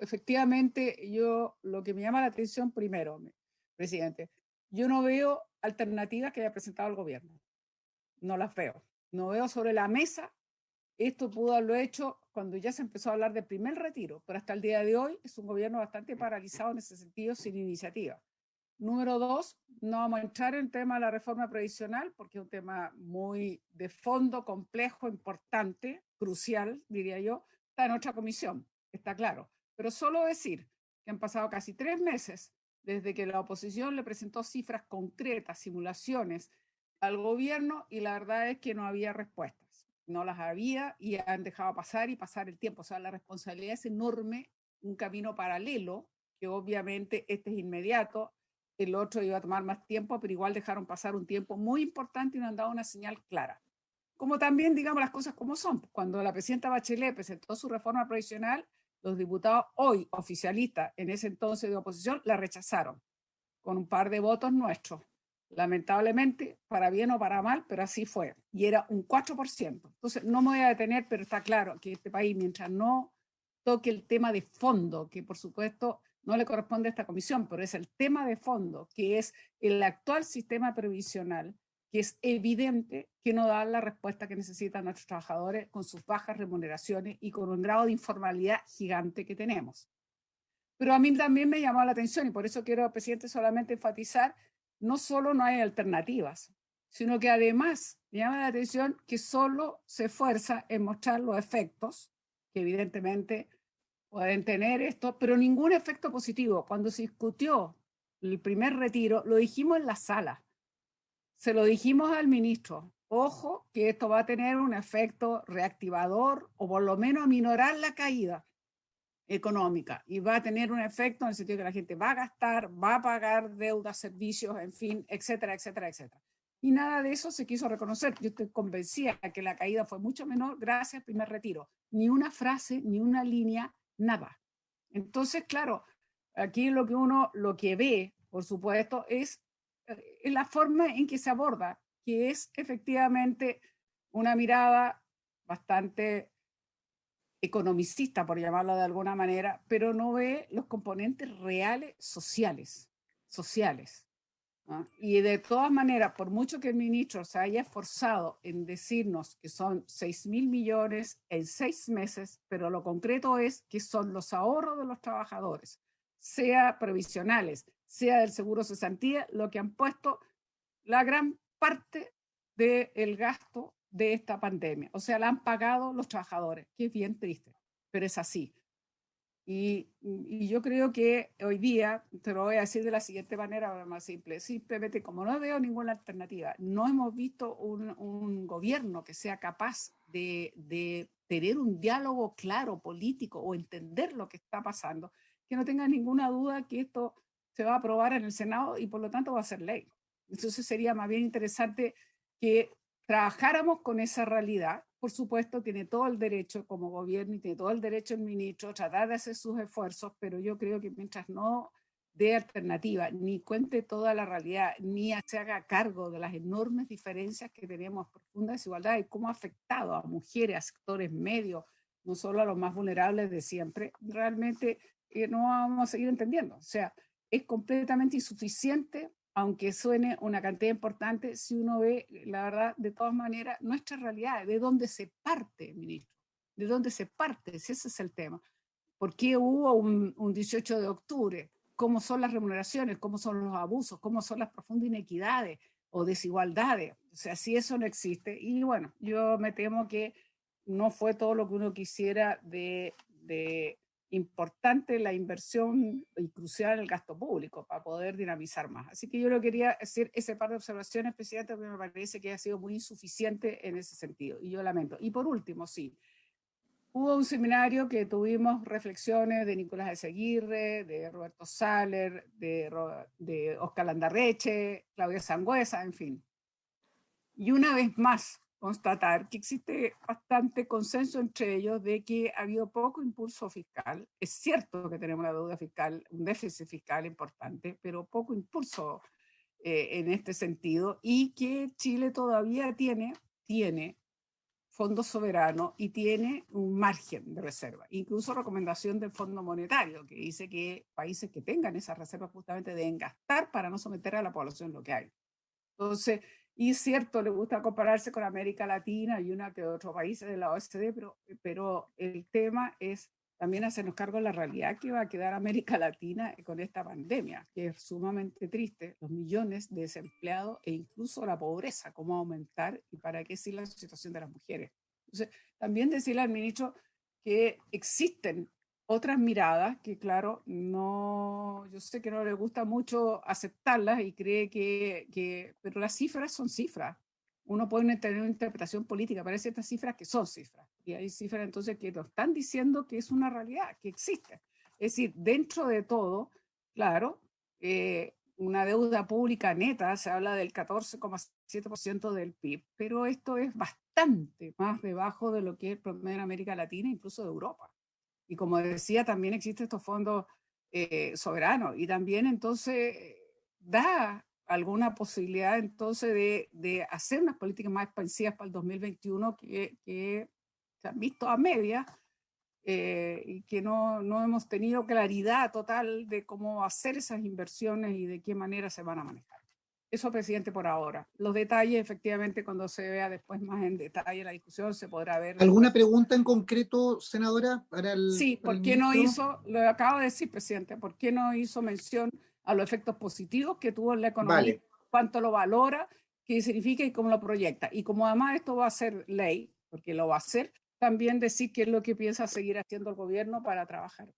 efectivamente, lo que me llama la atención primero, presidente, yo no veo alternativas que haya presentado el gobierno. No las veo. No veo sobre la mesa. Esto pudo haberlo hecho cuando ya se empezó a hablar del primer retiro, pero hasta el día de hoy es un gobierno bastante paralizado en ese sentido, sin iniciativa. Número dos, no vamos a entrar en el tema de la reforma previsional porque es un tema muy de fondo, complejo, importante, crucial, diría yo. Está en otra comisión, está claro. Pero solo decir que han pasado casi 3 meses desde que la oposición le presentó cifras concretas, simulaciones al gobierno, y la verdad es que no había respuestas. No las había y han dejado pasar y pasar el tiempo. O sea, la responsabilidad es enorme, un camino paralelo, que obviamente este es inmediato, el otro iba a tomar más tiempo, pero igual dejaron pasar un tiempo muy importante y no han dado una señal clara. Como también, digamos las cosas como son. Cuando la presidenta Bachelet presentó su reforma provisional, los diputados hoy oficialistas, en ese entonces de oposición, la rechazaron con un par de votos nuestros. Lamentablemente, para bien o para mal, pero así fue. Y era un 4%. Entonces, no me voy a detener, pero está claro que este país, mientras no toque el tema de fondo, que por supuesto no le corresponde a esta comisión, pero es el tema de fondo, que es el actual sistema previsional, que es evidente que no da la respuesta que necesitan nuestros trabajadores con sus bajas remuneraciones y con un grado de informalidad gigante que tenemos. Pero a mí también me llamó la atención, y por eso quiero, presidente, solamente enfatizar, no solo no hay alternativas, sino que además me llama la atención que solo se esfuerza en mostrar los efectos, que evidentemente pueden tener esto, pero ningún efecto positivo. Cuando se discutió el primer retiro, lo dijimos en la sala, se lo dijimos al ministro, ojo que esto va a tener un efecto reactivador o por lo menos aminorar la caída económica, y va a tener un efecto en el sentido que la gente va a gastar, va a pagar deudas, servicios, en fin, etcétera, etcétera, etcétera. Y nada de eso se quiso reconocer. Yo estoy convencida que la caída fue mucho menor gracias al primer retiro. Ni una frase, ni una línea, nada. Entonces, claro, aquí lo que ve, por supuesto, es la forma en que se aborda, que es efectivamente una mirada bastante economicista, por llamarlo de alguna manera, pero no ve los componentes reales sociales. ¿No? Y de todas maneras, por mucho que el ministro se haya esforzado en decirnos que son 6.000 millones en 6 meses, pero lo concreto es que son los ahorros de los trabajadores, sea previsionales, sea del seguro cesantía, lo que han puesto la gran parte del gasto de esta pandemia. O sea, la han pagado los trabajadores, que es bien triste, pero es así. Y yo creo que hoy día, te lo voy a decir de la siguiente manera, más simple, simplemente como no veo ninguna alternativa, no hemos visto un gobierno que sea capaz de tener un diálogo claro, político, o entender lo que está pasando, que no tenga ninguna duda que esto se va a aprobar en el Senado y por lo tanto va a ser ley. Entonces sería más bien interesante que trabajáramos con esa realidad. Por supuesto, tiene todo el derecho como gobierno y tiene todo el derecho el ministro tratar de hacer sus esfuerzos, pero yo creo que mientras no dé alternativa, ni cuente toda la realidad, ni se haga cargo de las enormes diferencias que tenemos, profunda desigualdad y cómo ha afectado a mujeres, a sectores medios, no solo a los más vulnerables de siempre, realmente no vamos a seguir entendiendo. O sea, es completamente insuficiente, aunque suene una cantidad importante, si uno ve, la verdad, de todas maneras, nuestra realidad, de dónde se parte, ministro, de dónde se parte, si ese es el tema. ¿Por qué hubo un 18 de octubre? ¿Cómo son las remuneraciones? ¿Cómo son los abusos? ¿Cómo son las profundas inequidades o desigualdades? O sea, si eso no existe, y bueno, yo me temo que no fue todo lo que uno quisiera de importante la inversión y crucial el gasto público para poder dinamizar más. Así que yo lo quería hacer ese par de observaciones, presidente, porque me parece que ha sido muy insuficiente en ese sentido, y yo lamento. Y por último, sí, hubo un seminario que tuvimos reflexiones de Nicolás Ezeguirre, de Roberto Saller, de Oscar Landarreche, Claudia Sangüesa, en fin. Y una vez más, constatar que existe bastante consenso entre ellos de que ha habido poco impulso fiscal. Es cierto que tenemos una deuda fiscal, un déficit fiscal importante, pero poco impulso en este sentido, y que Chile todavía tiene fondo soberano y tiene un margen de reserva, incluso recomendación del Fondo Monetario, que dice que países que tengan esas reservas justamente deben gastar para no someter a la población lo que hay. Entonces, y es cierto, le gusta compararse con América Latina y una que otros países de la OSD, pero el tema es también hacernos cargo de la realidad que va a quedar América Latina con esta pandemia, que es sumamente triste, los millones de desempleados e incluso la pobreza, cómo aumentar y para qué decir la situación de las mujeres. Entonces, también decirle al ministro que existen otras miradas que, claro, no, yo sé que no le gusta mucho aceptarlas y cree pero las cifras son cifras. Uno puede tener una interpretación política para ciertas cifras que son cifras. Y hay cifras entonces que nos están diciendo que es una realidad, que existe. Es decir, dentro de todo, claro, una deuda pública neta, se habla del 14,7% del PIB, pero esto es bastante más debajo de lo que es el promedio en América Latina, incluso de Europa. Y como decía, también existen estos fondos soberanos y también entonces da alguna posibilidad entonces de hacer unas políticas más expansivas para el 2021 que se han visto a medias y que no hemos tenido claridad total de cómo hacer esas inversiones y de qué manera se van a manejar. Eso, presidente, por ahora. Los detalles, efectivamente, cuando se vea después más en detalle la discusión, se podrá ver. ¿Alguna pregunta en concreto, senadora, para Sí, para ¿por el qué no ministro? hizo, lo acabo de decir, presidente, por qué no hizo mención a los efectos positivos que tuvo en la economía, Vale. cuánto lo valora, qué significa y cómo lo proyecta? Y como además esto va a ser ley, porque lo va a hacer, también decir qué es lo que piensa seguir haciendo el gobierno para trabajar